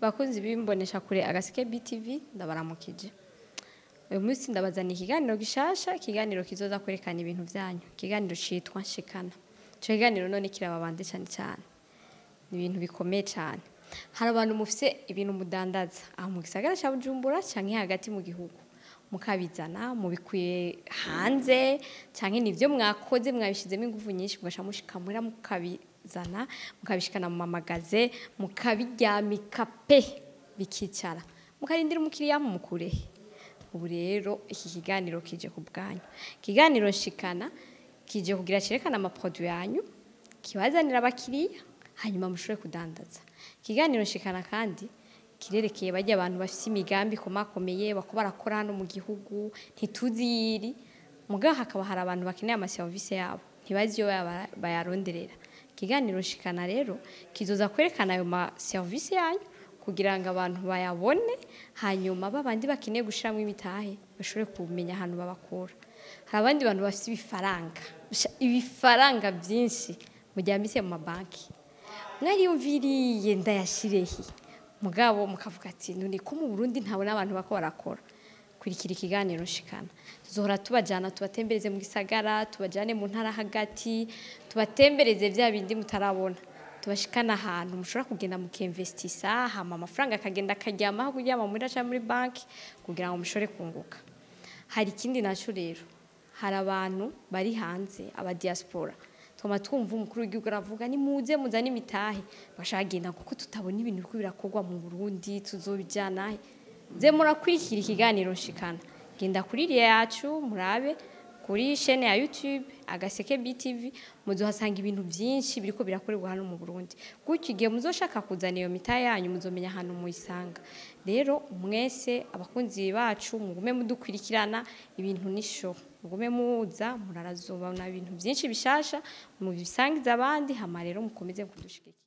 bakunzi bimbonesha kure Agaseke BTV ndabaramukije. Uyu munsi ndabazana ikiganiro gishasha, ikiganiro kizoza kwerekana ibintu vyanyu. Ikiganiro citwa Nshikana. Ico kiganiro none kirababande cyane. Ni ibintu bikomeye cyane. Hari abantu mufise ibintu mudandaza aho mu gisagara ca Bujumbura canke hagati mu gihugu. Mukabizana mubikuye hanze canke nivyo mwakoze mwabishizemo ingufu nyinshi mugasha mushikamura mukabizana mukabishikana mu mamagaze mukabiryamika pe bikicara mukarindira umukiriya mu mukure. Ubu rero iki kiganiro kije ku bwanyu. Kiganiro Nshikana kije kugira cerekana ama produit yanyu kibazanira abakiriya hanyuma mushobore kudandaza. Kiganiro Nshikana kandi kirerekeye bajya abantu bafite imigambi komakomeye bako barakora hano mu gihugu ntituziri muga hakaba hari abantu bakeneye ama service yabo ntibazi yo bayaronderera. Kiganiro Nshikana rero kizoza kwerekana ayo ma service yanyu kugira ngo abantu bayabone hanyuma babandi bakeneye gushiramo imitahe bashobore kumenya ahantu babakura. Hari abandi bantu bafite ibifaranga byinshi mujyambise mu mabanki mwariyumviriye ndayashirehi mugabo mukavuga ati none ko mu Burundi ntabona abantu bako barakora. Kurikira ikiganiro Nshikana tuzohora tubajana tubatembereze mu gisagara tubajane mu ntara hagati tubatembereze vya bindi mutarabona tubashikana ahantu mushobora kugenda mukeinvestisa hama amafaranga akagenda akaryama aho kuryama muri aca muri banki kugira ngo mushore kunguka. Hari ikindi naco rero hari abantu bari hanze aba diaspora twama twumva umukuru w'igihugu aravuga ni muze muzane imitahe bashagenda kuko tutabona ibintu biko birakorwa mu Burundi tuzobijana ze murakurikira ikiganiro Nshikana genda kuri yacu murabe kuri chaîne ya YouTube Agaseke BTV muzohasanga ibintu byinshi biriko birakorerwa hano mu Burundi gutyo igihe muzoshaka kuzana iyo mitahe yanyu muzomenya ahantu muyisanga. Rero mwese abakunzi bacu mugume mudukurikirana ibintu nisho mugume muza murarazobana ibintu byinshi bishasha mu bisangiza abandi hama rero mukomeze kudushigikira.